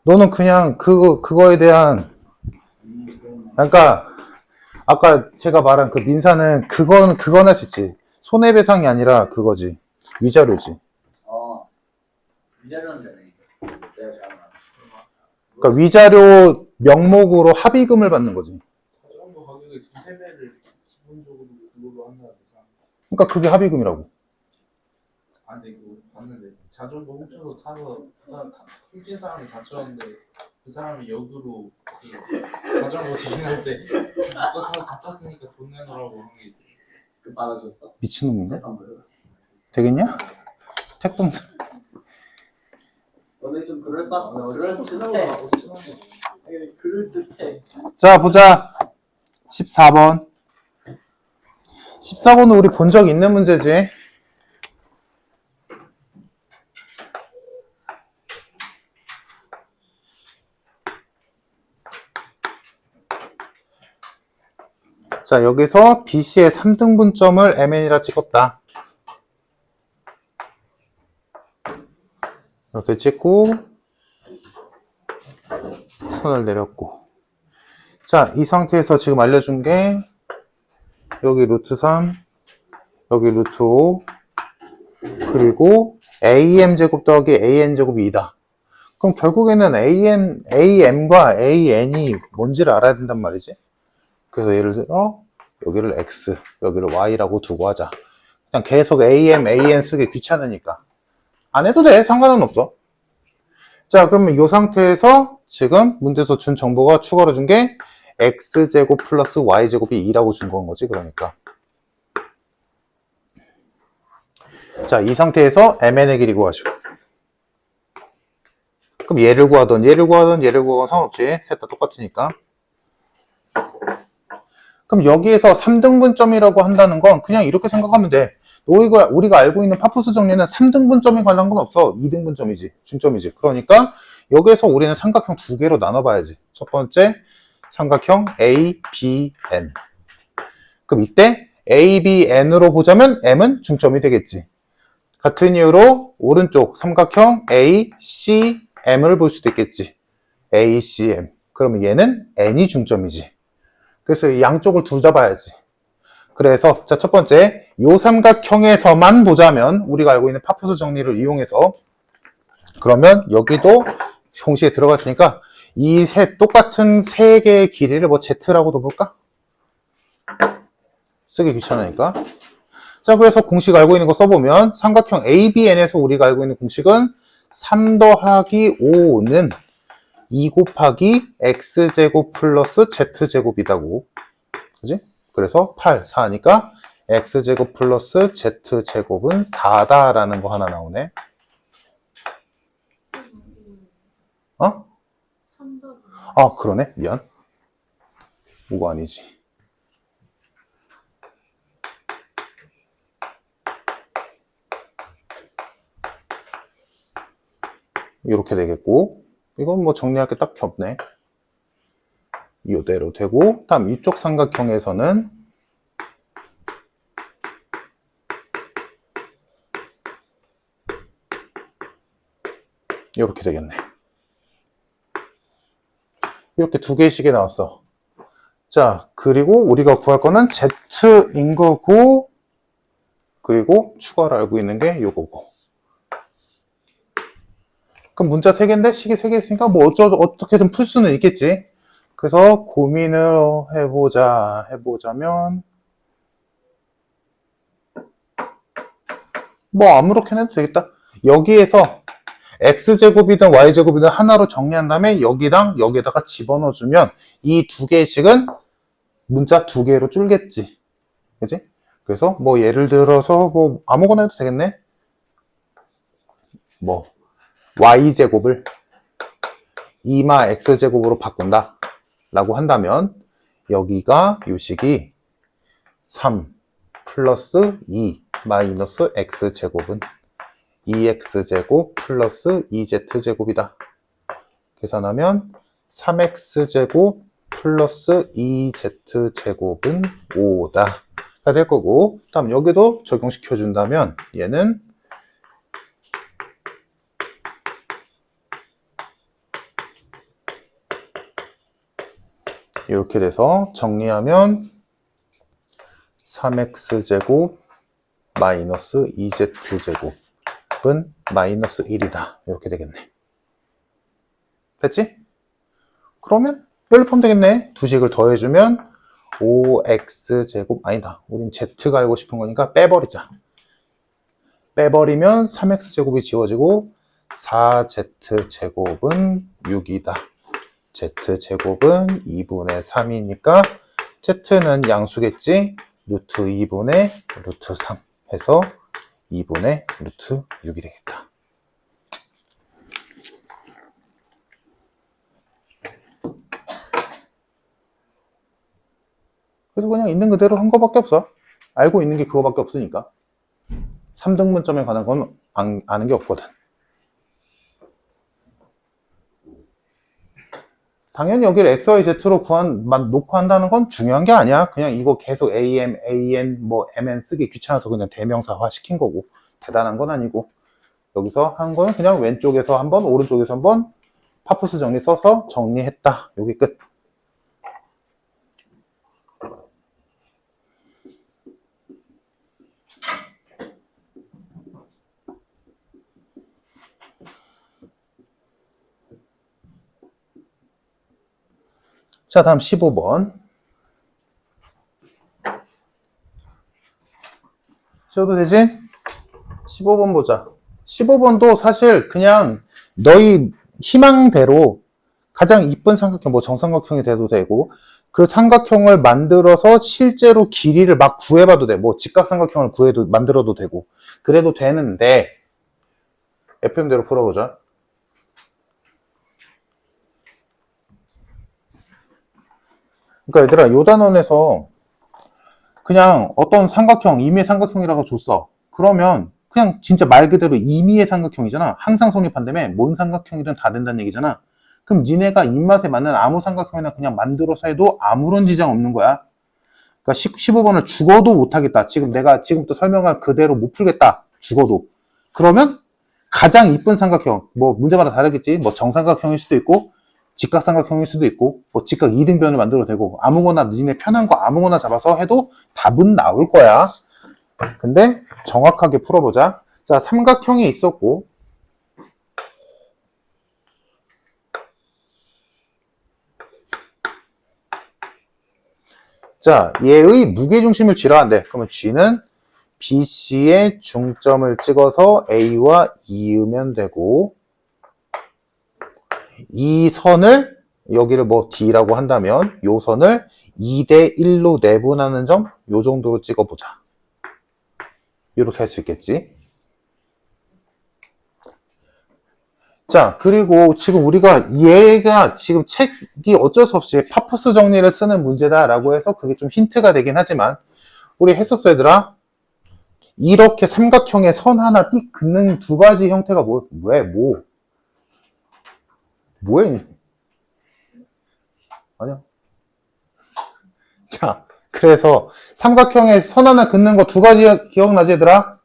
너는 그냥 그거에 대한, 그러니까, 아까 제가 말한 그 민사는 그건 할 수 있지. 손해배상이 아니라 그거지. 위자료지. 위자료는 되네. 내가 잘안 그러니까 위자료 명목으로 합의금을 받는 거지. 자전거 가격의 두세 배를 기본적으로 그걸로 한다는 거잖아. 그러니까 그게 합의금이라고. 아, 근데 그거 봤는데 자전거 훔쳐서 타서 그 사람 훔친 사람이 다쳤는데 그 사람이 역으로 그 자전거 주인할 때 누가 타서 다쳤으니까 돈 내놓으라고 한 게 그 받아줬어? 미친놈인데? 잠깐만요. 되겠냐? 택동사. 너네 좀 그럴듯해. 그럴듯해. 자, 보자. 14번. 14번은 우리 본 적 있는 문제지. 자, 여기서 BC의 3등분점을 MN이라 찍었다. 이렇게 찍고 선을 내렸고. 자, 이 상태에서 지금 알려준 게 여기 루트 3, 여기 루트 5, 그리고 AM제곱 더하기 AN제곱이 2다. 그럼 결국에는 AM과 AN이 뭔지를 알아야 된단 말이지. 그래서 예를 들어 여기를 X, 여기를 Y라고 두고 하자. 그냥 계속 AM, AN 쓰기 귀찮으니까 안 해도 돼. 상관은 없어. 자, 그러면 이 상태에서 지금 문제에서 준 정보가 추가로 준 게 X제곱 플러스 Y제곱이 2라고 준 건 거지. 그러니까 자, 이 상태에서 MN의 길이 구하죠. 그럼 얘를 구하던 상관없지. 셋 다 똑같으니까. 그럼 여기에서 3등분점이라고 한다는 건 그냥 이렇게 생각하면 돼. 우리가 알고 있는 파푸스 정리는 3등분점에 관한 건 없어. 2등분점이지. 중점이지. 그러니까 여기에서 우리는 삼각형 두 개로 나눠봐야지. 첫 번째 삼각형 A, B, N. 그럼 이때 A, B, N으로 보자면 M은 중점이 되겠지. 같은 이유로 오른쪽 삼각형 A, C, M을 볼 수도 있겠지. A, C, M. 그러면 얘는 N이 중점이지. 그래서 이 양쪽을 둘 다 봐야지. 그래서 자, 첫 번째 요 삼각형에서만 보자면 우리가 알고 있는 파푸스 정리를 이용해서 그러면 여기도 공식에 들어갈 테니까 이 똑같은 세 개의 길이를 뭐 Z라고도 볼까? 쓰기 귀찮으니까. 자, 그래서 공식 알고 있는 거 써보면 삼각형 ABN에서 우리가 알고 있는 공식은 3 더하기 5는 2 곱하기 X제곱 플러스 Z제곱이다고. 그지? 그래서 8, 4니까 X제곱 플러스 Z제곱은 4다라는 거 하나 나오네. 어? 아, 그러네. 미안. 5가 아니지. 이렇게 되겠고, 이건 뭐 정리할 게 딱히 없네. 이대로 되고, 다음 이쪽 삼각형에서는 이렇게 되겠네. 이렇게 두 개씩이 나왔어. 자, 그리고 우리가 구할 거는 Z인 거고, 그리고 추가로 알고 있는 게 요거고. 그럼 문자 3개인데 식이 3개 있으니까 뭐 어떻게든 풀 수는 있겠지. 그래서 고민을 해보자면 뭐 아무렇게나 해도 되겠다. 여기에서 X제곱이든 Y제곱이든 하나로 정리한 다음에 여기다가 집어넣어주면 이 두 개씩은 문자 2개로 줄겠지. 그지? 그래서 뭐 예를 들어서 뭐 아무거나 해도 되겠네. 뭐 Y제곱을 2마 X제곱으로 바꾼다 라고 한다면 여기가 요식이 3 플러스 2 마이너스 X제곱은 2X제곱 플러스 2Z제곱이다. 계산하면 3X제곱 플러스 2Z제곱은 5다. 가 될 거고, 다음 여기도 적용시켜준다면 얘는 이렇게 돼서 정리하면 3x제곱 마이너스 2z제곱은 마이너스 1이다. 이렇게 되겠네. 됐지? 그러면 연립하면 되겠네. 두 식을 더해주면 5x제곱, 아니다. 우린 z가 알고 싶은 거니까 빼버리자. 빼버리면 3x제곱이 지워지고 4z제곱은 6이다. z제곱은 2분의 3이니까 z는 양수겠지? 루트 2분의 루트 3 해서 2분의 루트 6이 되겠다. 그래서 그냥 있는 그대로 한 거밖에 없어. 알고 있는 게 그거밖에 없으니까. 3등분점에 관한 건 아는 게 없거든. 당연히 여기를 x, y, z로 놓고 한다는 건 중요한 게 아니야. 그냥 이거 계속 am, an, 뭐 mn 쓰기 귀찮아서 그냥 대명사화 시킨 거고 대단한 건 아니고 여기서 한 거는 그냥 왼쪽에서 한 번, 오른쪽에서 한 번 파푸스 정리 써서 정리했다. 여기 끝. 자, 다음 15번. 쉬어도 되지? 15번 보자. 15번도 사실 그냥 너희 희망대로 가장 이쁜 삼각형, 뭐 정삼각형이 돼도 되고 그 삼각형을 만들어서 실제로 길이를 막 구해봐도 돼. 뭐 직각삼각형을 만들어도 되고 그래도 되는데 FM대로 풀어보자. 그러니까 얘들아, 요 단원에서 그냥 어떤 삼각형, 임의 삼각형이라고 줬어. 그러면 그냥 진짜 말 그대로 임의의 삼각형이잖아. 항상 성립한다며 뭔 삼각형이든 다 된다는 얘기잖아. 그럼 니네가 입맛에 맞는 아무 삼각형이나 그냥 만들어서 해도 아무런 지장 없는 거야. 그러니까 15번을 죽어도 못하겠다. 내가 지금부터 설명할 그대로 못 풀겠다. 죽어도. 그러면 가장 이쁜 삼각형, 뭐 문제마다 다르겠지. 뭐 정삼각형일 수도 있고 직각삼각형일 수도 있고 뭐 직각 2등변을 만들어도 되고 아무거나 니네 편한 거 아무거나 잡아서 해도 답은 나올 거야. 근데 정확하게 풀어보자. 자, 삼각형이 있었고 자, 얘의 무게중심을 G라 한대. 그러면 G는 BC의 중점을 찍어서 A와 이으면 되고 이 선을 여기를 뭐 D라고 한다면 요 선을 2대 1로 내분하는 점 요 정도로 찍어보자. 이렇게 할 수 있겠지. 자, 그리고 지금 우리가 얘가 지금 책이 어쩔 수 없이 파푸스 정리를 쓰는 문제다라고 해서 그게 좀 힌트가 되긴 하지만 우리 했었어 얘들아. 이렇게 삼각형에 선 하나 띡 긋는 두 가지 형태가 뭐해? 아니야. 자, 그래서 삼각형에 선 하나 긋는 거 두 가지 기억나지 얘들아?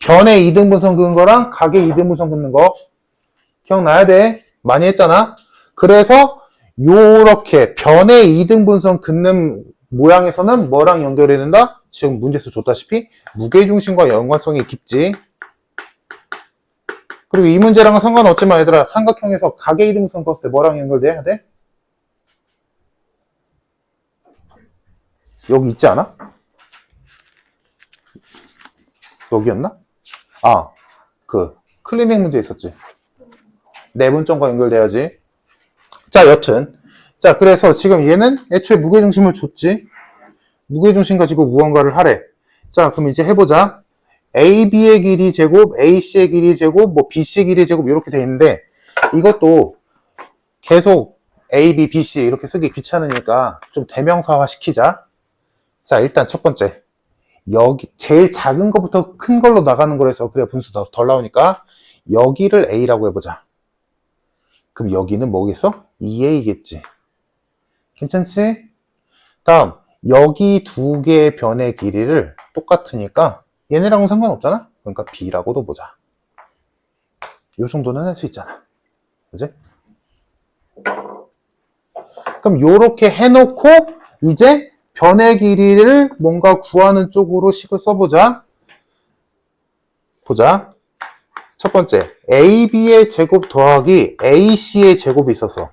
변의 2등분선 긋는 거랑 각의 2등분선 긋는 거 기억나야 돼. 많이 했잖아. 그래서 요렇게 변의 2등분선 긋는 모양에서는 뭐랑 연결이 된다? 지금 문제에서 줬다시피 무게중심과 연관성이 깊지. 그리고 이 문제랑은 상관없지만 얘들아, 삼각형에서 각의 2등분선 긋을 때 뭐랑 연결돼야 돼? 여기 있지 않아? 여기였나? 아, 클리닉 문제 있었지. 내분점과 연결돼야지. 자, 여튼. 자, 그래서 지금 얘는 애초에 무게중심을 줬지. 무게중심 가지고 무언가를 하래. 자, 그럼 이제 해보자. AB의 길이 제곱, AC의 길이 제곱, 뭐 BC의 길이 제곱 이렇게 돼 있는데 이것도 계속 AB, BC 이렇게 쓰기 귀찮으니까 좀 대명사화 시키자. 자, 일단 첫 번째. 여기 제일 작은 것부터 큰 걸로 나가는 거라서 그래야 분수 덜 나오니까 여기를 A라고 해보자. 그럼 여기는 뭐겠어? 2A겠지. 괜찮지? 다음 여기 두 개의 변의 길이를 똑같으니까 얘네랑은 상관없잖아? 그러니까 B라고도 보자. 요 정도는 할 수 있잖아. 그지? 그럼 요렇게 해놓고 이제 변의 길이를 뭔가 구하는 쪽으로 식을 써보자. 보자. 첫 번째, AB의 제곱 더하기 AC의 제곱이 있었어.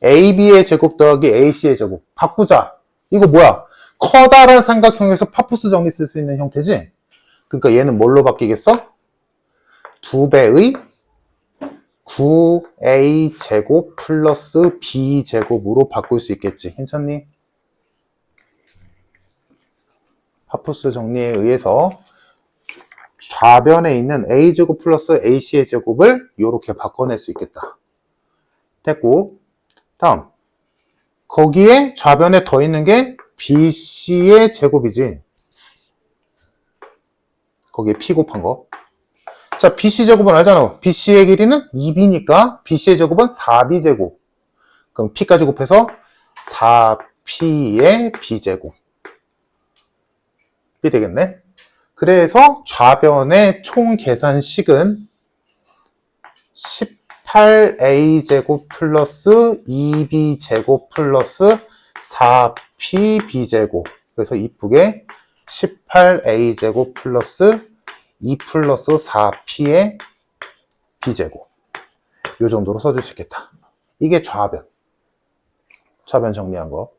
AB의 제곱 더하기 AC의 제곱. 바꾸자. 이거 뭐야? 커다란 삼각형에서 파푸스 정리 쓸 수 있는 형태지? 그러니까 얘는 뭘로 바뀌겠어? 2배의 9A 제곱 플러스 B 제곱으로 바꿀 수 있겠지. 괜찮니? 파푸스 정리에 의해서 좌변에 있는 A 제곱 플러스 AC의 제곱을 이렇게 바꿔낼 수 있겠다. 됐고, 다음 거기에 좌변에 더 있는 게 BC의 제곱이지. 거기에 P 곱한 거. 자, BC 제곱은 알잖아. BC의 길이는 2B니까 BC의 제곱은 4B 제곱. 그럼 P까지 곱해서 4P의 B제곱. 이 되겠네. 그래서 좌변의 총 계산식은 18A 제곱 플러스 2B 제곱 플러스 4PB 제곱. 그래서 이쁘게 18A 제곱 플러스 2 플러스 4P의 B제곱. 이 정도로 써줄 수 있겠다. 이게 좌변. 좌변 정리한 거.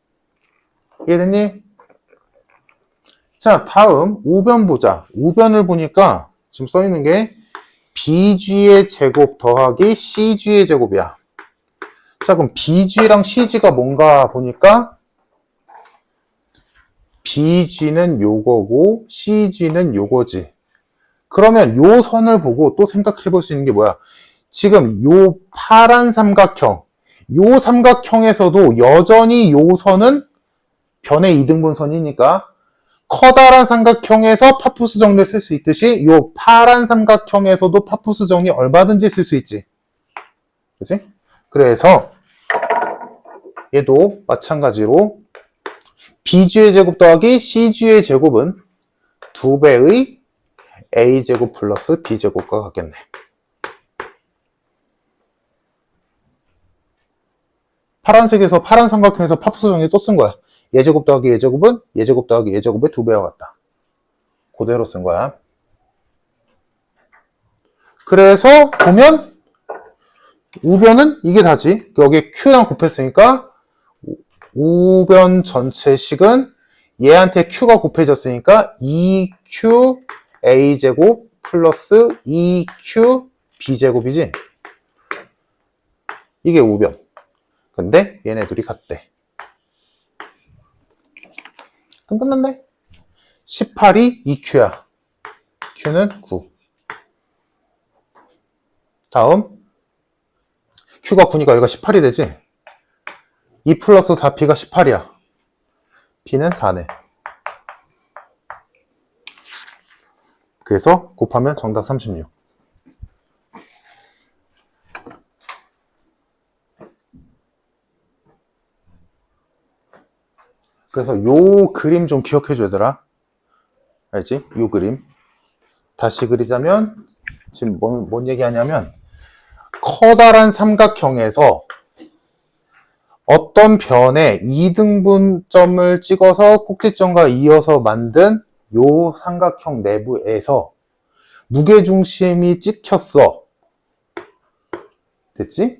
이해됐니? 자, 다음 우변 보자. 우변을 보니까 지금 써있는 게 BG의 제곱 더하기 CG의 제곱이야. 자, 그럼 BG랑 CG가 뭔가 보니까 BG는 요거고 CG는 요거지. 그러면 요 선을 보고 또 생각해 볼 수 있는 게 뭐야? 지금 요 파란 삼각형, 요 삼각형에서도 여전히 요 선은 변의 이등분선이니까 커다란 삼각형에서 파푸스 정리를 쓸 수 있듯이 요 파란 삼각형에서도 파푸스 정리 얼마든지 쓸 수 있지. 그치? 그래서 얘도 마찬가지로 BG의 제곱 더하기 CG의 제곱은 2배의 A제곱 플러스 B제곱과 같겠네. 파란색에서 파란 삼각형에서 파푸스 정리 또 쓴 거야. 예제곱 더하기 예제곱은 예제곱 더하기 예제곱의 2배와 같다. 그대로 쓴 거야. 그래서 보면 우변은 이게 다지. 여기에 Q랑 곱했으니까 우변 전체 식은 얘한테 Q가 곱해졌으니까 2Q A제곱 플러스 2Q B제곱이지. 이게 우변. 근데 얘네 둘이 같대. 그럼 끝났네. 18이 2Q야. Q는 9. 다음 Q가 9니까 여기가 18이 되지. 2 플러스 4P가 18이야. P는 4네. 그래서 곱하면 정답 36. 그래서 요 그림 좀 기억해줘 얘들아. 알지? 요 그림. 다시 그리자면 지금 뭔 얘기하냐면 커다란 삼각형에서 어떤 변에 2등분점을 찍어서 꼭지점과 이어서 만든 요 삼각형 내부에서 무게중심이 찍혔어. 됐지?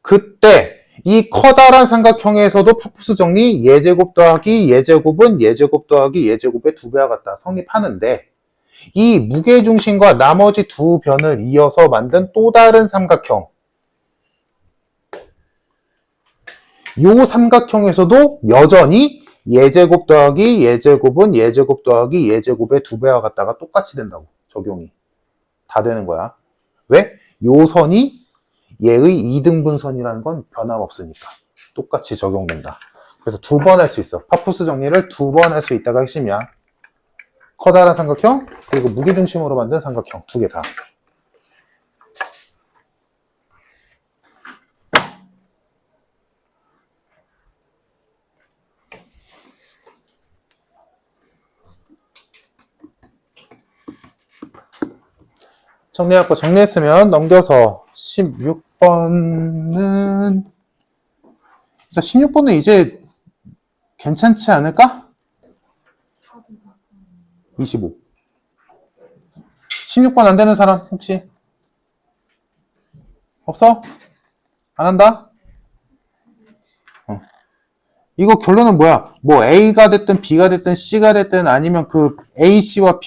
그때 이 커다란 삼각형에서도 파푸스 정리 예제곱 더하기 예제곱은 예제곱 더하기 예제곱의 2배와 같다. 성립하는데 이 무게중심과 나머지 두 변을 이어서 만든 또 다른 삼각형 요 삼각형에서도 여전히 예제곱 더하기 예제곱은 예제곱 더하기 예제곱의 2배와 같다가 똑같이 된다고. 적용이 다 되는 거야. 왜? 요 선이 얘의 이등분선이라는 건 변함없으니까 똑같이 적용된다. 그래서 2번 할 수 있어. 파푸스 정리를 2번 할 수 있다가 핵심이야. 커다란 삼각형 그리고 무게중심으로 만든 삼각형 2개 다. 정리할 거 정리했으면 넘겨서 16번은 자, 16번은 이제 괜찮지 않을까? 25. 16번 안 되는 사람 혹시? 없어? 안 한다? 이거 결론은 뭐야? 뭐 A가 됐든 B가 됐든 C가 됐든 아니면 그 A씨와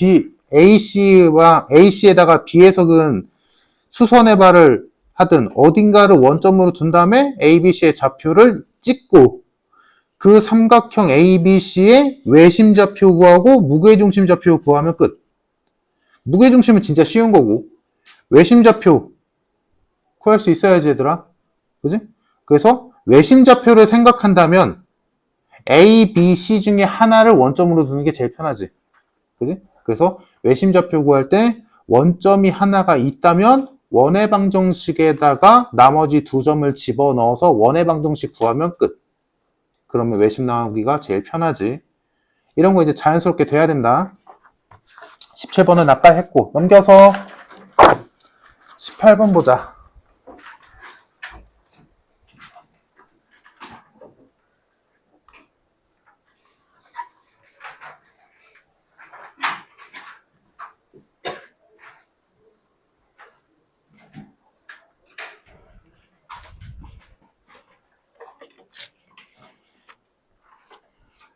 A씨에다가 B해석은 수선해발을 하든 어딘가를 원점으로 둔 다음에 ABC의 좌표를 찍고 그 삼각형 ABC의 외심좌표 구하고 무게중심좌표 구하면 끝. 무게중심은 진짜 쉬운 거고 외심좌표 구할 수 있어야지 얘들아. 그지? 그래서 외심좌표를 생각한다면 A, B, C 중에 하나를 원점으로 두는 게 제일 편하지. 그지? 그래서 외심좌표 구할 때 원점이 하나가 있다면 원해방정식에다가 나머지 두 점을 집어넣어서 원해방정식 구하면 끝. 그러면 외심 나오기가 제일 편하지. 이런 거 이제 자연스럽게 돼야 된다. 17번은 아까 했고 넘겨서 18번 보자.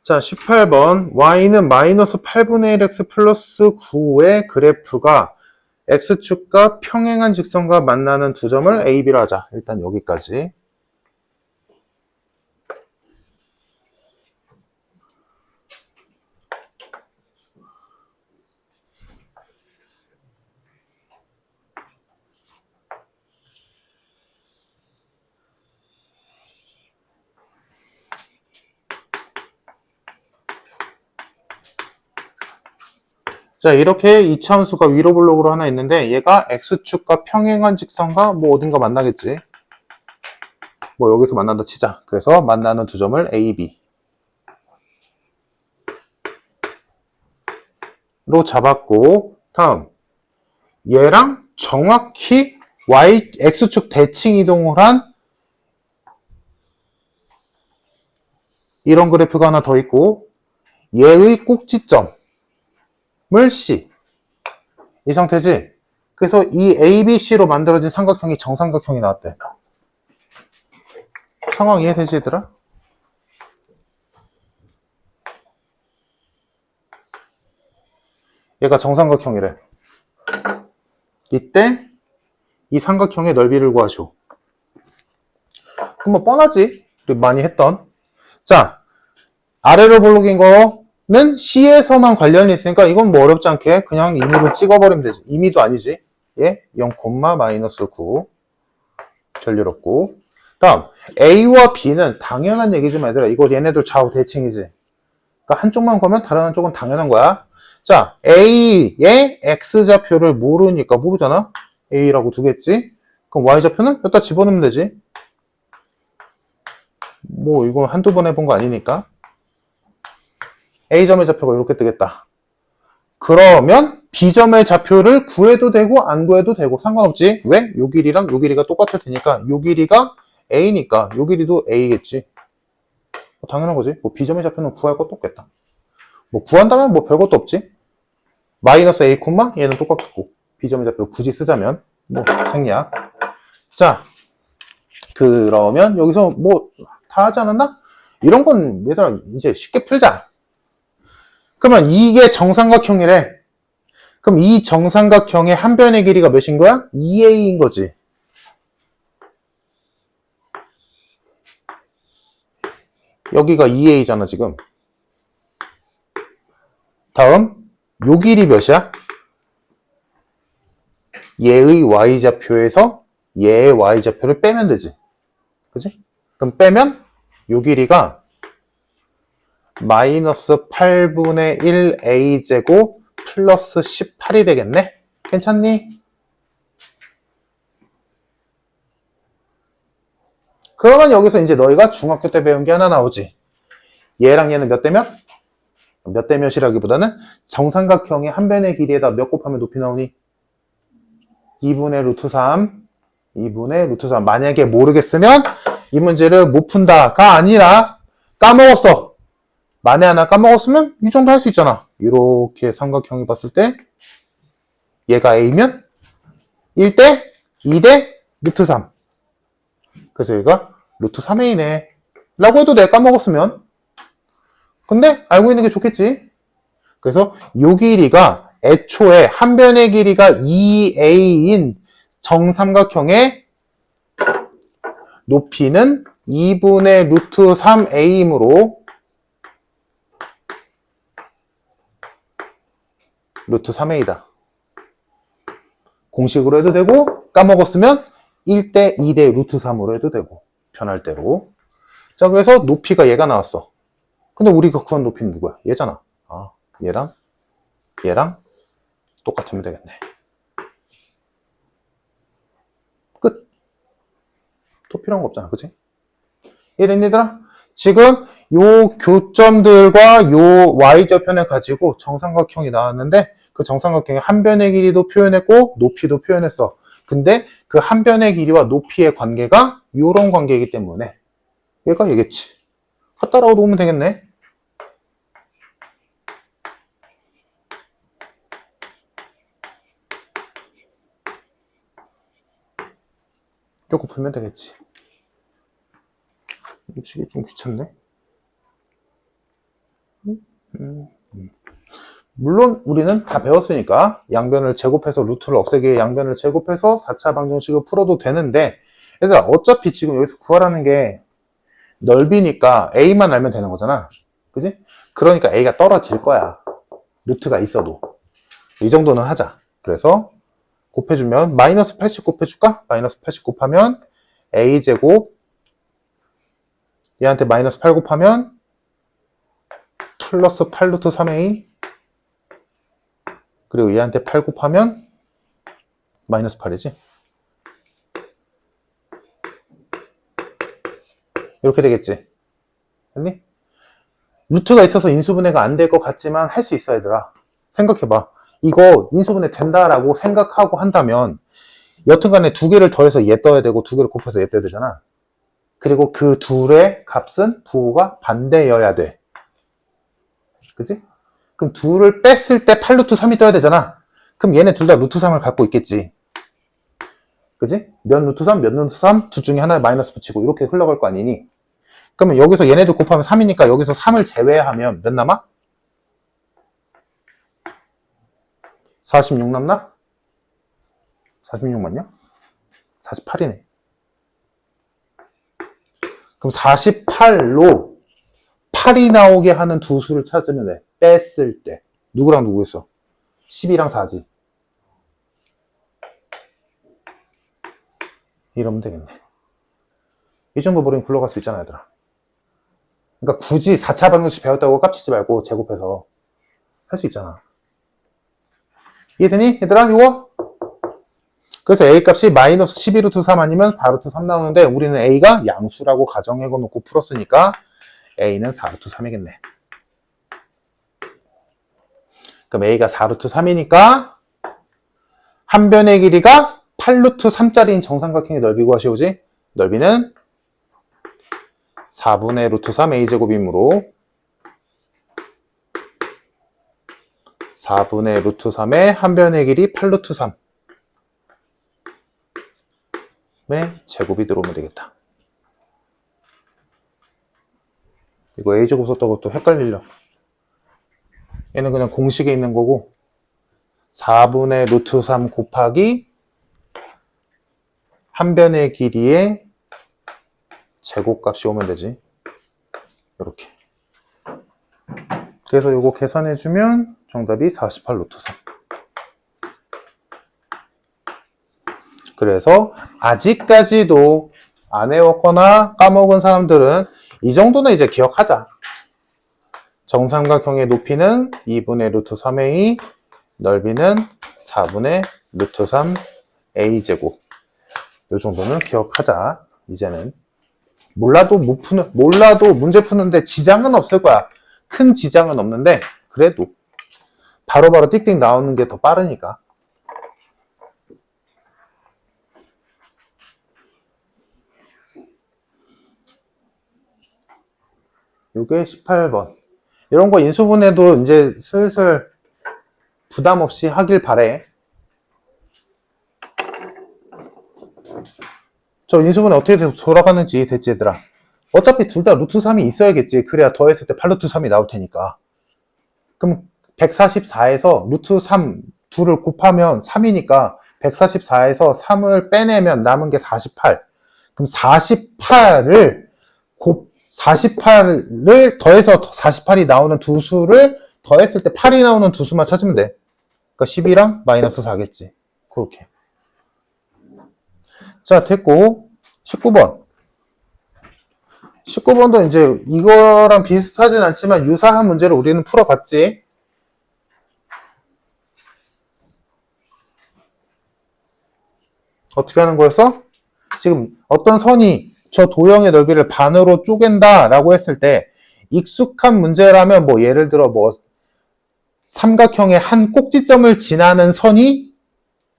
자, 18번. y는 마이너스 8분의 1x 플러스 9의 그래프가 x축과 평행한 직선과 만나는 두 점을 A, B로 하자. 일단 여기까지. 자, 이렇게 이차함수가 위로 블록으로 하나 있는데 얘가 x축과 평행한 직선과 뭐 어딘가 만나겠지. 뭐 여기서 만난다 치자. 그래서 만나는 두 점을 A, B로 잡았고 다음 얘랑 정확히 x축 대칭 이동을 한 이런 그래프가 하나 더 있고 얘의 꼭지점 을 C. 이 상태지? 그래서 이 ABC로 만들어진 삼각형이 정삼각형이 나왔대. 상황 이해되지 얘들아? 얘가 정삼각형이래. 이때 이 삼각형의 넓이를 구하쇼. 그럼 뭐 뻔하지? 우리 많이 했던. 자, 아래로 블록인 거 는 C에서만 관련이 있으니까 이건 뭐 어렵지 않게 그냥 임의로 찍어버리면 되지. 임의도 아니지. 예, 0, 마이너스 9. 별일 없고. 다음 A와 B는 당연한 얘기지만 얘들아 이거 얘네들 좌우 대칭이지. 그러니까 한쪽만 보면 다른 한쪽은 당연한 거야. 자, A의 X좌표를 모르잖아. A라고 두겠지. 그럼 Y좌표는 여기다 집어넣으면 되지. 뭐 이거 한두 번 해본 거 아니니까. A점의 좌표가 이렇게 뜨겠다. 그러면 B점의 좌표를 구해도 되고 안 구해도 되고 상관없지. 왜? 요 길이랑 요 길이가 똑같을 테니까 요 길이가 A니까 요 길이도 A겠지. 당연한 거지. 뭐 B점의 좌표는 구할 것도 없겠다. 뭐 구한다면 뭐 별것도 없지. 마이너스 A, 얘는 똑같고 B점의 좌표를 굳이 쓰자면 뭐 생략. 자, 그러면 여기서 뭐 다 하지 않았나? 이런 건 얘들아 이제 쉽게 풀자. 그러면 이게 정삼각형이래. 그럼 이 정삼각형의 한 변의 길이가 몇인 거야? 2a인 거지. 여기가 2a잖아 지금. 다음 요 길이 몇이야? 얘의 y좌표에서 얘의 y좌표를 빼면 되지. 그치? 그럼 빼면 요 길이가 마이너스 8분의 1a제곱 플러스 18이 되겠네? 괜찮니? 그러면 여기서 이제 너희가 중학교 때 배운 게 하나 나오지. 얘랑 얘는 몇 대 몇? 몇 대 몇이라기보다는 정삼각형의 한 변의 길이에다 몇 곱하면 높이 나오니? 2분의 루트 3. 2분의 루트 3. 만약에 모르겠으면 이 문제를 못 푼다가 아니라 까먹었어. 만에 하나 까먹었으면 이 정도 할 수 있잖아. 이렇게 삼각형이 봤을 때 얘가 A면 1대 2대 루트 3. 그래서 얘가 루트 3A네 라고 해도 내가 까먹었으면. 근데 알고 있는 게 좋겠지. 그래서 요 길이가 애초에 한 변의 길이가 2A인 정삼각형의 높이는 2분의 루트 3A이므로 루트 3A다. 공식으로 해도 되고 까먹었으면 1대 2대 루트 3으로 해도 되고 편할 대로. 자, 그래서 높이가 얘가 나왔어. 근데 우리가 구한 높이는 누구야? 얘잖아. 아, 얘랑 똑같으면 되겠네. 끝. 또 필요한 거 없잖아. 그치? 이해됐니, 얘들아? 지금 요 교점들과 요 y좌편을 가지고 정삼각형이 나왔는데 그 정삼각형의 한 변의 길이도 표현했고 높이도 표현했어. 근데 그 한 변의 길이와 높이의 관계가 요런 관계이기 때문에 얘가 얘겠지. 갖다라고 놓으면 되겠네. 이거 풀면 되겠지. 이게 좀 귀찮네. 물론 우리는 다 배웠으니까 양변을 제곱해서 루트를 없애기 위해 양변을 제곱해서 4차 방정식을 풀어도 되는데 얘들아 어차피 지금 여기서 구하라는 게 넓이니까 A만 알면 되는 거잖아. 그지? 그러니까 A가 떨어질 거야. 루트가 있어도. 이 정도는 하자. 그래서 곱해주면 마이너스 80 곱해줄까? 마이너스 80 곱하면 A제곱 얘한테 마이너스 8 곱하면 플러스 8루트 3A 그리고 얘한테 8 곱하면 마이너스 8이지. 이렇게 되겠지. 됐니? 루트가 있어서 인수분해가 안 될 것 같지만 할 수 있어 얘들아. 생각해봐. 이거 인수분해 된다라고 생각하고 한다면 여튼간에 두 개를 더해서 얘 떠야 되고 두 개를 곱해서 얘 떠야 되잖아. 그리고 그 둘의 값은 부호가 반대여야 돼. 그치? 그럼 둘을 뺐을 때 8루트 3이 떠야 되잖아. 그럼 얘네 둘 다 루트 3을 갖고 있겠지. 그치? 몇 루트 3, 몇 루트 3, 둘 중에 하나에 마이너스 붙이고 이렇게 흘러갈 거 아니니? 그러면 여기서 얘네들 곱하면 3이니까 여기서 3을 제외하면 몇 남아? 46 남나? 46 맞냐? 48이네. 그럼 48로 8이 나오게 하는 두 수를 찾으면 돼. 뺐을 때. 누구랑 누구 있어? 12랑 4지. 이러면 되겠네. 이 정도 버리면 굴러갈 수 있잖아, 얘들아. 그러니까 굳이 4차 방정식 배웠다고 깝치지 말고 제곱해서 할 수 있잖아. 이해되니? 얘들아, 이거? 그래서 A 값이 마이너스 12루트 3 아니면 4루트 3 나오는데 우리는 A가 양수라고 가정해 놓고 풀었으니까 A는 4루트 3이겠네. 그럼 A가 4루트 3이니까 한 변의 길이가 8루트 3짜리인 정삼각형의 넓이 구하시오지? 넓이는 4분의 루트 3 A제곱이므로 4분의 루트 3의 한 변의 길이 8루트 3의 제곱이 들어오면 되겠다. 이거 A제곱 썼다고 또 헷갈리려. 얘는 그냥 공식에 있는 거고 4분의 루트 3 곱하기 한 변의 길이의 제곱값이 오면 되지. 이렇게. 그래서 이거 계산해주면 정답이 48 루트 3. 그래서 아직까지도 안 외웠거나 까먹은 사람들은 이 정도는 이제 기억하자. 정삼각형의 높이는 2분의 루트 3a, 넓이는 4분의 루트 3a제곱. 이 정도는 기억하자. 이제는. 몰라도 문제 푸는데 지장은 없을 거야. 큰 지장은 없는데, 그래도 바로바로 띡띡 나오는 게 더 빠르니까. 요게 18번. 이런 거 인수분해도 이제 슬슬 부담 없이 하길 바래. 저 인수분해 어떻게 돌아가는지 됐지, 얘들아? 어차피 둘 다 루트 3이 있어야겠지. 그래야 더했을 때 8루트 3이 나올 테니까. 그럼 144에서 루트 3 둘을 곱하면 3이니까 144에서 3을 빼내면 남은 게 48. 그럼 48을 더해서 48이 나오는 두 수를 더했을 때 8이 나오는 두 수만 찾으면 돼. 그러니까 12랑 마이너스 4겠지. 그렇게. 자, 됐고 19번. 19번도 이제 이거랑 비슷하진 않지만 유사한 문제를 우리는 풀어봤지. 어떻게 하는 거였어? 지금 어떤 선이 저 도형의 넓이를 반으로 쪼갠다 라고 했을 때 익숙한 문제라면 뭐 예를 들어 뭐 삼각형의 한 꼭지점을 지나는 선이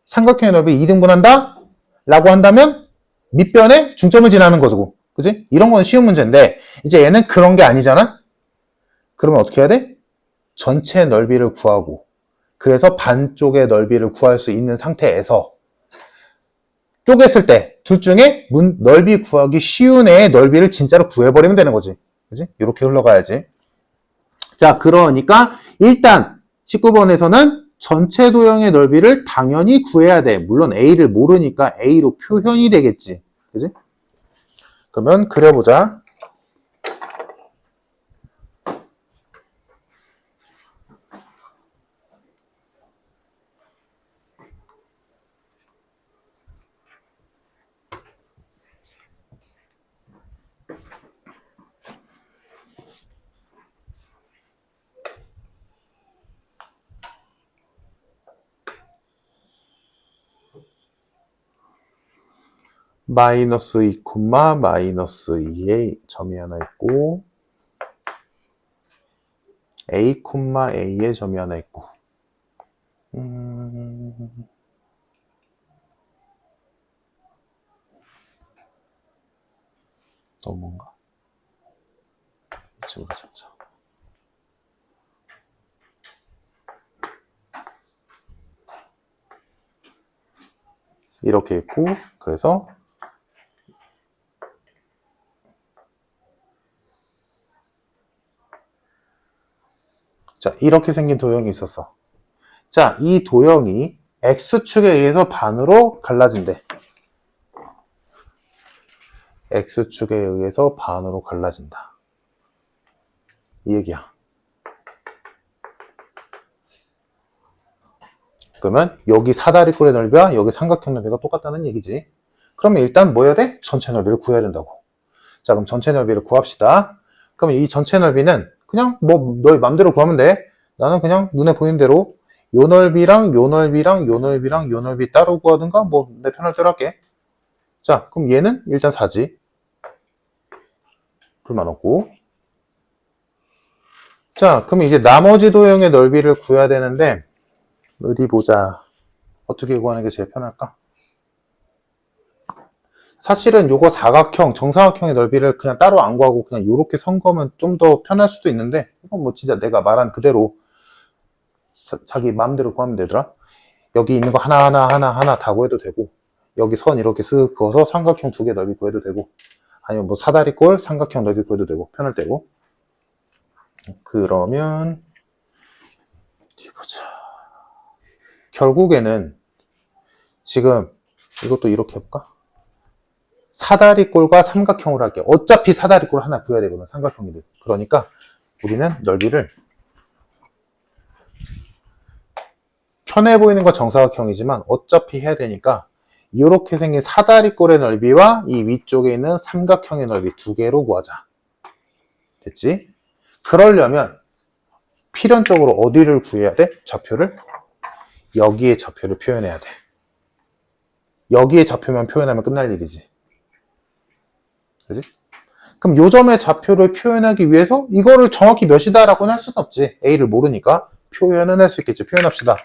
삼각형의 넓이 2등분한다? 라고 한다면 밑변에 중점을 지나는 거고, 그지? 이런 건 쉬운 문제인데 이제 얘는 그런 게 아니잖아? 그러면 어떻게 해야 돼? 전체 넓이를 구하고 그래서 반쪽의 넓이를 구할 수 있는 상태에서 쪼갰을 때 둘 중에 넓이 구하기 쉬운 애의 넓이를 진짜로 구해버리면 되는 거지. 그지? 이렇게 흘러가야지. 자, 그러니까 일단 19번에서는 전체 도형의 넓이를 당연히 구해야 돼. 물론 A를 모르니까 A로 표현이 되겠지. 그지? 그러면 그려보자. 마이너스 2, 마이너스 2에 점이 하나 있고 A, A에 점이 하나 있고 너무한가? 이쪽으로 잡자. 이렇게 있고 그래서 자, 이렇게 생긴 도형이 있었어. 자, 이 도형이 X축에 의해서 반으로 갈라진대. X축에 의해서 반으로 갈라진다. 이 얘기야. 그러면 여기 사다리꼴의 넓이와 여기 삼각형 넓이가 똑같다는 얘기지. 그러면 일단 뭐 해야 돼? 전체 넓이를 구해야 된다고. 자, 그럼 전체 넓이를 구합시다. 그럼 이 전체 넓이는 그냥 뭐 너희 맘대로 구하면 돼. 나는 그냥 눈에 보이는 대로 요 넓이랑 요 넓이랑 요 넓이랑 요 넓이 따로 구하든가 뭐 내 편할 대로 할게. 자, 그럼 얘는 일단 4지. 불만 없고. 자, 그럼 이제 나머지 도형의 넓이를 구해야 되는데 어디 보자. 어떻게 구하는 게 제일 편할까? 사실은 요거 사각형, 정사각형의 넓이를 그냥 따로 안 구하고 그냥 요렇게 선 거면 좀 더 편할 수도 있는데 이건 뭐 진짜 내가 말한 그대로 자기 마음대로 구하면 되더라. 여기 있는 거 하나 다 구해도 되고 여기 선 이렇게 쓱 그어서 삼각형 두 개 넓이 구해도 되고 아니면 뭐 사다리꼴 삼각형 넓이 구해도 되고 편할 때고. 그러면 어디 보자. 결국에는 지금 이것도 이렇게 해볼까? 사다리꼴과 삼각형으로 할게요. 어차피 사다리꼴 하나 구해야 되거든, 삼각형이들. 그러니까 우리는 넓이를 편해 보이는 건 정사각형이지만 어차피 해야 되니까 이렇게 생긴 사다리꼴의 넓이와 이 위쪽에 있는 삼각형의 넓이 두 개로 구하자. 됐지? 그러려면 필연적으로 어디를 구해야 돼? 좌표를? 여기에 좌표를 표현해야 돼. 여기에 좌표만 표현하면 끝날 일이지. 그지? 그럼 요 점의 좌표를 표현하기 위해서 이거를 정확히 몇이다라고는 할 수는 없지. A를 모르니까 표현은 할 수 있겠죠. 표현합시다.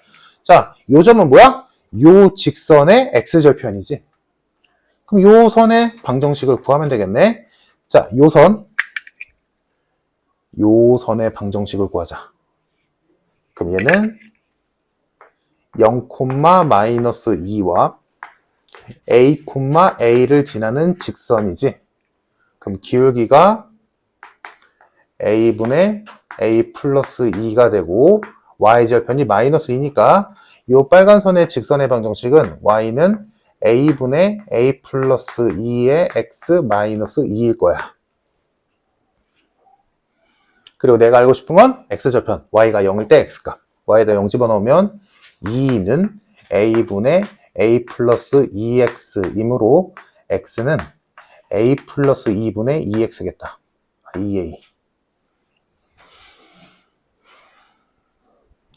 자, 요 점은 뭐야? 요 직선의 X절편이지. 그럼 요 선의 방정식을 구하면 되겠네. 자, 요 선. 요 선의 방정식을 구하자. 그럼 얘는 0, 마이너스 2와 a, a를 지나는 직선이지. 그럼 기울기가 a분의 a 플러스 2가 되고 y절편이 마이너스 2니까 요 빨간 선의 직선의 방정식은 y는 a분의 a 플러스 2의 x 마이너스 2일 거야. 그리고 내가 알고 싶은 건 x절편, y가 0일 때 x값. y에다 0 집어넣으면 2는 a분의 a 플러스 2x이므로 x는 a 플러스 2분의 2x겠다. 2a.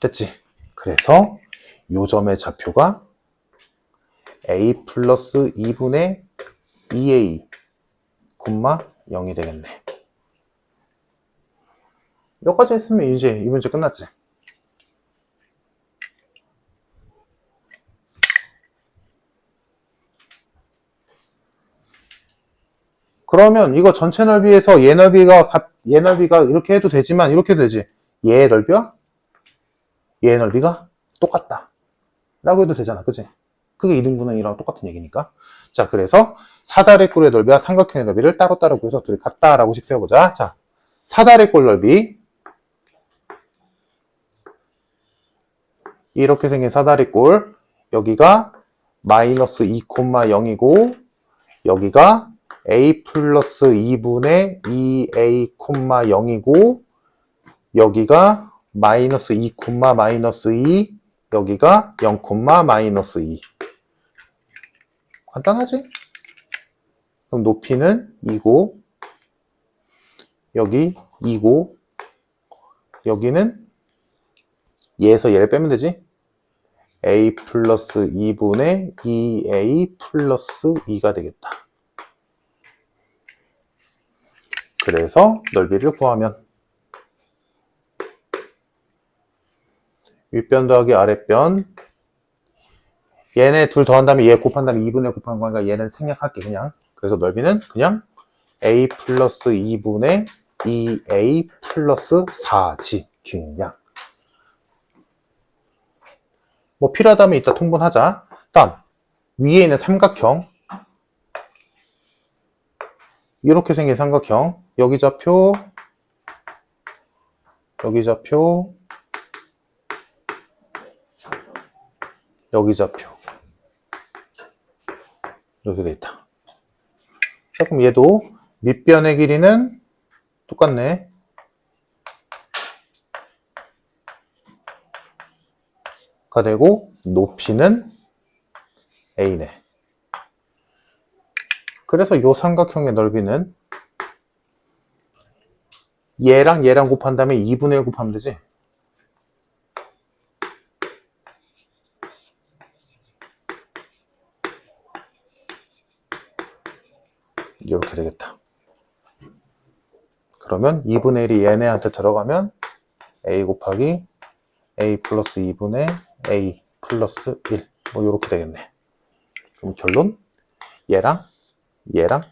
됐지? 그래서 요 점의 좌표가 a 플러스 2분의 2a, 0이 되겠네. 여기까지 했으면 이제 이 문제 끝났지? 그러면 이거 전체 넓이에서 얘 넓이가 이렇게 해도 되지만 이렇게 해도 되지. 얘의 넓이와 얘의 넓이가 똑같다 라고 해도 되잖아. 그치? 그게 2등분의 2랑 똑같은 얘기니까. 자, 그래서 사다리 꼴의 넓이와 삼각형의 넓이를 따로따로 구해서 둘이 같다라고 식 세워보자. 자, 사다리 꼴 넓이 이렇게 생긴 사다리 꼴, 여기가 마이너스 2,0이고 여기가 a 플러스 2분의 2a, 0이고 여기가 마이너스 2, 마이너스 2, 여기가 0, 마이너스 2. 간단하지? 그럼 높이는 2고 여기 2고 여기는 얘에서 얘를 빼면 되지? a 플러스 2분의 2a 플러스 2가 되겠다. 그래서 넓이를 구하면 윗변 더하기 아랫변 얘네 둘 더한 다음에 얘 곱한 다음에 2분의 곱한 거니까 얘는 생략할게 그냥. 그래서 넓이는 그냥 a 플러스 2분의 2a 플러스 4지 그냥. 뭐 필요하다면 이따 통분하자. 다음 위에 있는 삼각형 이렇게 생긴 삼각형 여기 좌표 여기 좌표 여기 좌표 이렇게 돼 있다. 자, 그럼 얘도 밑변의 길이는 똑같네. 가 되고 높이는 a네. 그래서 이 삼각형의 넓이는 얘랑 얘랑 곱한 다음에 2분의 1 곱하면 되지. 이렇게 되겠다. 그러면 2분의 1이 얘네한테 들어가면 a 곱하기 a 플러스 2분의 a 플러스 1. 뭐 이렇게 되겠네. 그럼 결론 얘랑 얘랑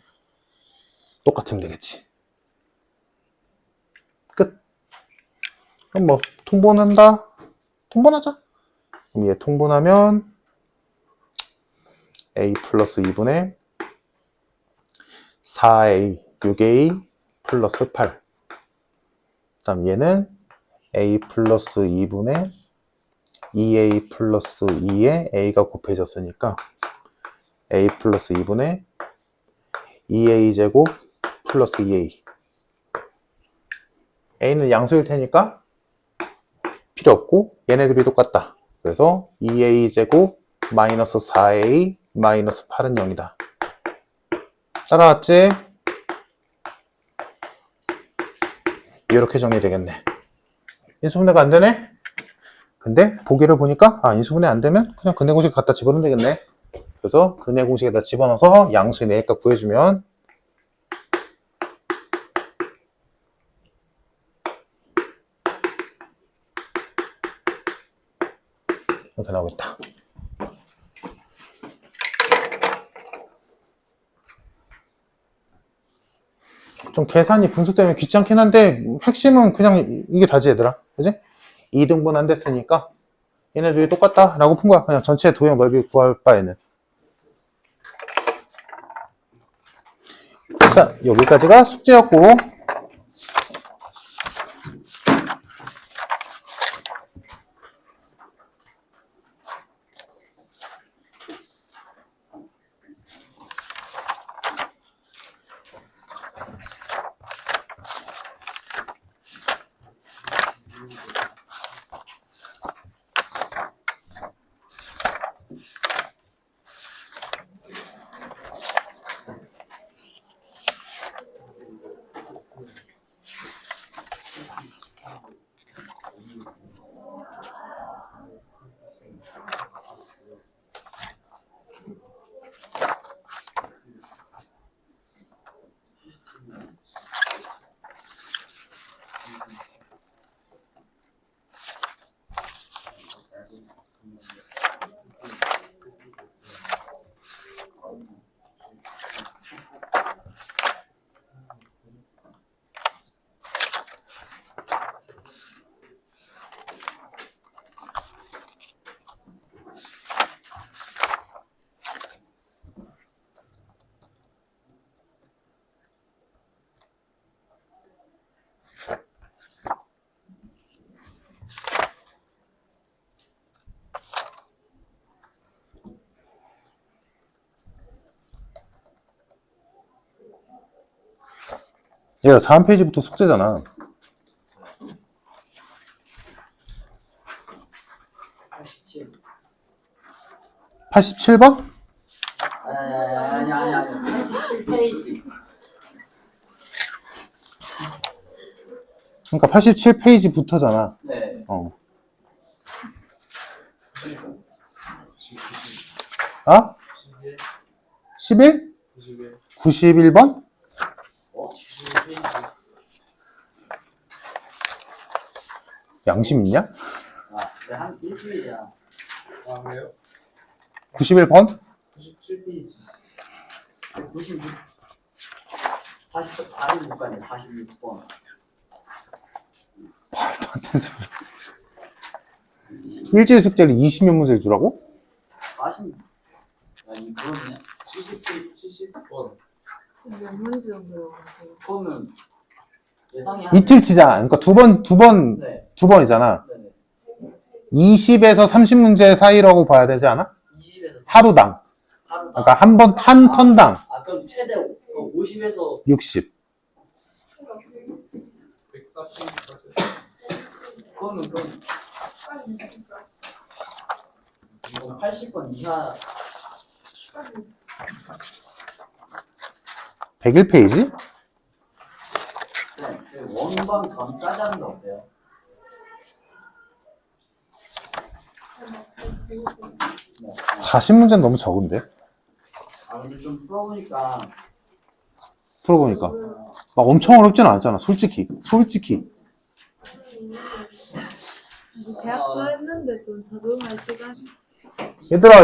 똑같으면 되겠지. 끝. 그럼 뭐 통분한다? 통분하자. 그럼 얘 통분하면 a 플러스 2분의 4a, 6a 플러스 8. 다음 얘는 a 플러스 2분의 2a 플러스 2에 a가 곱해졌으니까 a 플러스 2분의 2a 제곱 플러스 2a. a는 양수일 테니까 필요 없고 얘네들이 똑같다. 그래서 2a 제곱 마이너스 4a 마이너스 8은 0이다. 따라왔지? 이렇게 정리되겠네. 인수분해가 안 되네? 근데 보기를 보니까 인수분해 안 되면 그냥 근해 공식 갖다 집어넣으면 되겠네. 그래서 근해 공식에다 집어넣어서 양수의 내값 구해주면 이렇게 나오겠다. 좀 계산이 분수 때문에 귀찮긴 한데 핵심은 그냥 이게 다지 얘들아. 그지? 2등분 안 됐으니까 얘네들이 똑같다 라고 푼 거야. 그냥 전체 도형 넓이 구할 바에는. 자, 여기까지가 숙제였고 얘가 다음 페이지부터 숙제잖아. 87. 87번? 아니 87페이지. 그러니까 87페이지부터잖아. 네. 어. 아? 11? 91번? 91페이지. 양심 있냐? 한 일주일이야. 아, 그래요? 91번? 97페이지. 96. 46번이네. 46번. 일주일 숙제를 20몇 문제를 주라고? 40. 아니 그러네. 70번. 몇 문제 정도 나왔어요? 그러면 예상이 한. 이틀 치자. 그러니까 두 네. 번이잖아. 네네. 20에서 30문제 사이라고 봐야 되지 않아? 20에서 하루당. 하루당. 그러니까 한 턴당 아 그럼 최대 50에서 60. 104페이지까지. 그러면 80번 이하. 101페이지? 네. 원방 전까지 하는 게 어때요? 네. 40문제는 너무 적은데? 아 근데 좀 풀어보니까 풀어보니까. 막 엄청 어렵진 않았잖아. 솔직히. 대학도 했는데 좀 적응할 시간. 얘들아,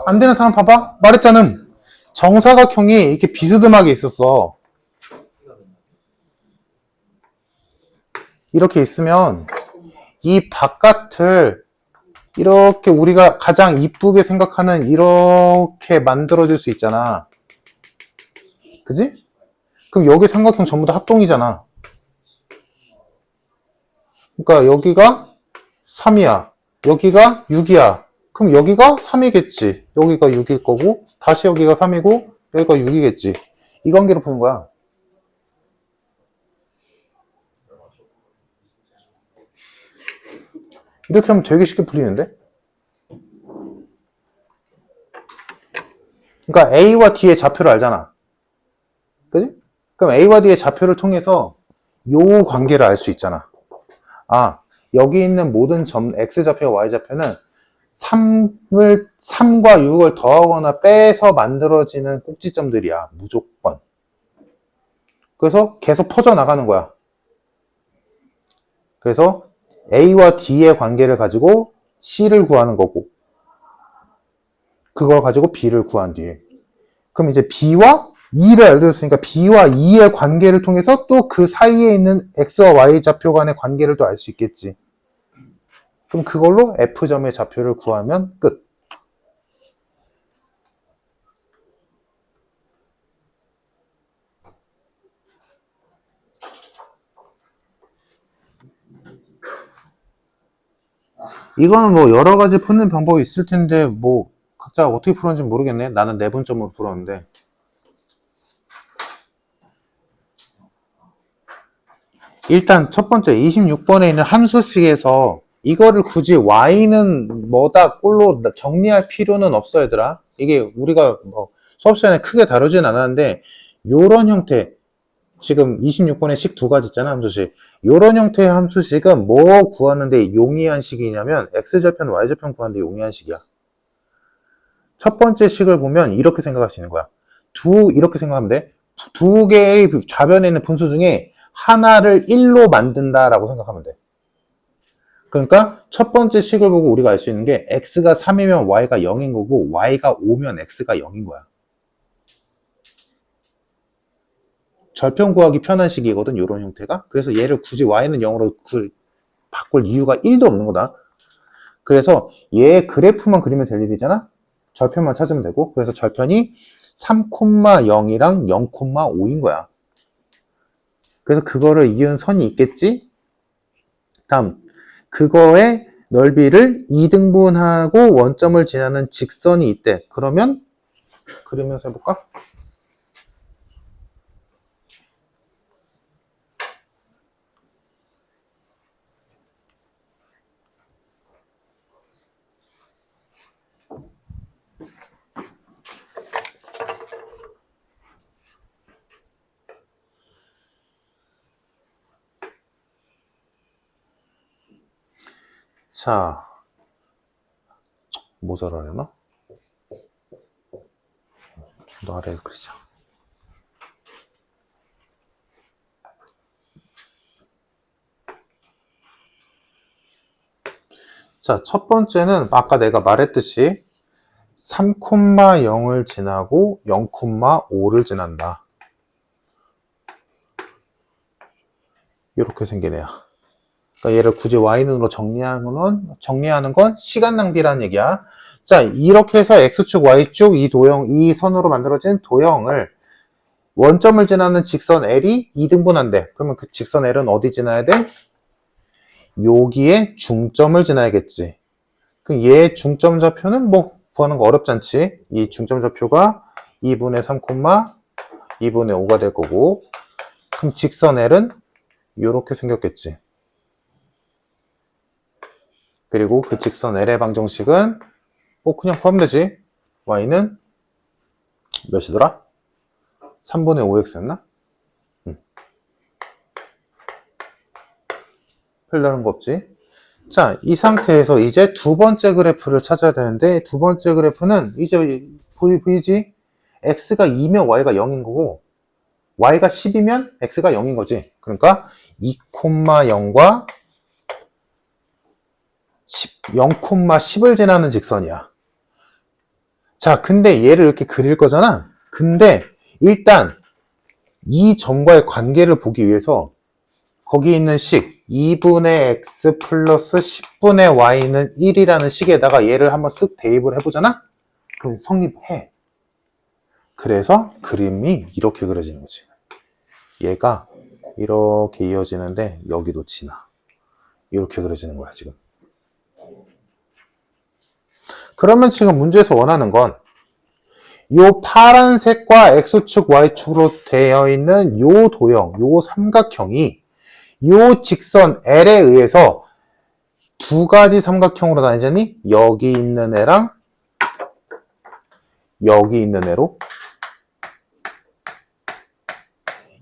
안 되는 사람 봐봐. 말했잖아. 정사각형이 이렇게 비스듬하게 있었어. 이렇게 있으면 이 바깥을 이렇게 우리가 가장 이쁘게 생각하는 이렇게 만들어줄 수 있잖아. 그지? 그럼 여기 삼각형 전부 다 합동이잖아. 그러니까 여기가 3이야. 여기가 6이야. 그럼 여기가 3이겠지. 여기가 6일 거고 다시 여기가 3이고 여기가 6이겠지. 이 관계로 푸는 거야. 이렇게 하면 되게 쉽게 풀리는데? 그러니까 A와 D의 좌표를 알잖아. 그지? 그럼 A와 D의 좌표를 통해서 요 관계를 알 수 있잖아. 아, 여기 있는 모든 점, X좌표와 Y좌표는 3과 6을 더하거나 빼서 만들어지는 꼭지점들이야. 무조건. 그래서 계속 퍼져나가는 거야. 그래서 A와 D의 관계를 가지고 C를 구하는 거고 그걸 가지고 B를 구한 뒤에 그럼 이제 B와 2를 알려줬으니까 B와 2의 관계를 통해서 또 그 사이에 있는 X와 Y 좌표 간의 관계를 또 알 수 있겠지. 그럼 그걸로 F점의 좌표를 구하면 끝. 이거는 뭐 여러 가지 푸는 방법이 있을 텐데 뭐 각자 어떻게 풀었는지 모르겠네. 나는 내분점으로 풀었는데. 일단 첫 번째 26번에 있는 함수식에서 이거를 굳이 y는 뭐다 꼴로 정리할 필요는 없어 얘들아. 이게 우리가 뭐 수업 시간에 크게 다루진 않았는데 요런 형태, 지금 26번에 식 두 가지 있잖아, 함수식. 요런 형태의 함수식은 뭐 구하는데 용이한 식이냐면 x절편 y절편 구하는데 용이한 식이야. 첫 번째 식을 보면 이렇게 생각할 수 있는 거야. 이렇게 생각하면 돼. 두 개의 좌변에 있는 분수 중에 하나를 1로 만든다라고 생각하면 돼. 그러니까 첫 번째 식을 보고 우리가 알 수 있는 게 x가 3이면 y가 0인 거고 y가 5면 x가 0인 거야. 절편 구하기 편한 식이거든, 이런 형태가. 그래서 얘를 굳이 y는 0으로 바꿀 이유가 1도 없는 거다. 그래서 얘 그래프만 그리면 될 일이잖아. 절편만 찾으면 되고. 그래서 절편이 3,0이랑 0,5인 거야. 그래서 그거를 이은 선이 있겠지? 다음, 그거의 넓이를 2등분하고 원점을 지나는 직선이 있대. 그러면 그리면서 해볼까? 자, 모자라려나? 좀 더 아래에 그리자. 자, 첫 번째는 아까 내가 말했듯이 3,0을 지나고 0,5를 지난다. 이렇게 생긴 애야. 그러니까 얘를 굳이 y는으로 정리하는 건 시간 낭비라는 얘기야. 자, 이렇게 해서 x축, y축 이 선으로 만들어진 도형을 원점을 지나는 직선 L이 2등분한대. 그러면 그 직선 L은 어디 지나야 돼? 여기에 중점을 지나야겠지. 그럼 얘 중점 좌표는 뭐 구하는 거 어렵지 않지? 이 중점 좌표가 2분의 3, 2분의 5가 될 거고, 그럼 직선 L은 이렇게 생겼겠지. 그리고 그 직선 L의 방정식은 뭐 그냥 구하면 되지. y는 몇이더라? 3분의 5x였나? 별다른 거 없지. 자, 이 상태에서 이제 두 번째 그래프를 찾아야 되는데, 두 번째 그래프는 이제 보이지? x가 2면 y가 0인 거고 y가 10이면 x가 0인 거지. 그러니까 2,0과 0,10을 지나는 직선이야. 자, 근데 얘를 이렇게 그릴 거잖아. 근데 일단 이 점과의 관계를 보기 위해서 거기 있는 식 2분의 x 플러스 10분의 y는 1이라는 식에다가 얘를 한번 쓱 대입을 해보잖아? 그럼 성립해. 그래서 그림이 이렇게 그려지는 거지. 얘가 이렇게 이어지는데 여기도 지나. 이렇게 그려지는 거야, 지금. 그러면 지금 문제에서 원하는 건 요 파란색과 x축, y축으로 되어 있는 요 도형, 요 삼각형이 요 직선 L에 의해서 두 가지 삼각형으로 나뉘자니 여기 있는 애랑 여기 있는 애로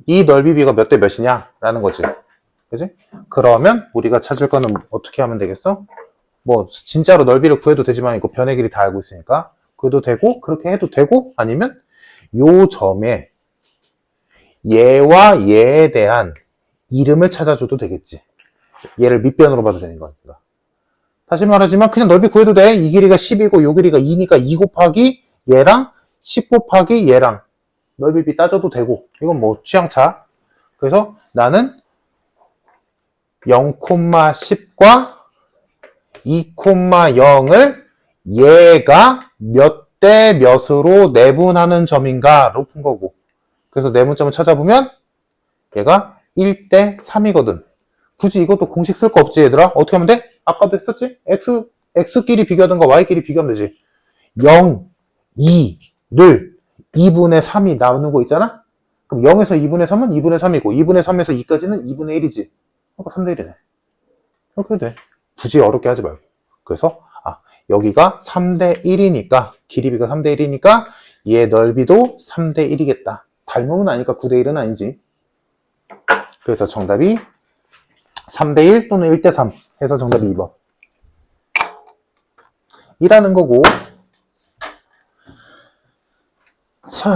이 넓이비가 몇 대 몇이냐 라는 거지. 그지? 그러면 우리가 찾을 거는 어떻게 하면 되겠어? 뭐 진짜로 넓이를 구해도 되지만 이거 변의 길이 다 알고 있으니까 그래도 되고 그렇게 해도 되고 아니면 요 점에 얘와 얘에 대한 이름을 찾아줘도 되겠지. 얘를 밑변으로 봐도 되는 거니까. 다시 말하지만 그냥 넓이 구해도 돼. 이 길이가 10이고 요 길이가 2니까 2 곱하기 얘랑 10 곱하기 얘랑 넓이 B 따져도 되고 이건 뭐 취향차. 그래서 나는 0,10과 2,0을 얘가 몇 대 몇으로 내분하는 점인가로 푼 거고. 그래서 내분점을 찾아보면 얘가 1대 3이거든. 굳이 이것도 공식 쓸 거 없지 얘들아? 어떻게 하면 돼? 아까도 했었지? x끼리 비교하든가 y끼리 비교하면 되지. 0, 2를 2분의 3이 나오는 거 있잖아? 그럼 0에서 2분의 3은 2분의 3이고 2분의 3에서 2까지는 2분의 1이지. 그러니까 3대 1이네. 이렇게 돼. 굳이 어렵게 하지 말고. 그래서 여기가 3대 1이니까 길이비가 3대 1이니까 얘 넓이도 3대 1이겠다. 닮음은 아니니까 9대 1은 아니지. 그래서 정답이 3대 1 또는 1대 3 해서 정답이 2번. 이라는 거고. 자.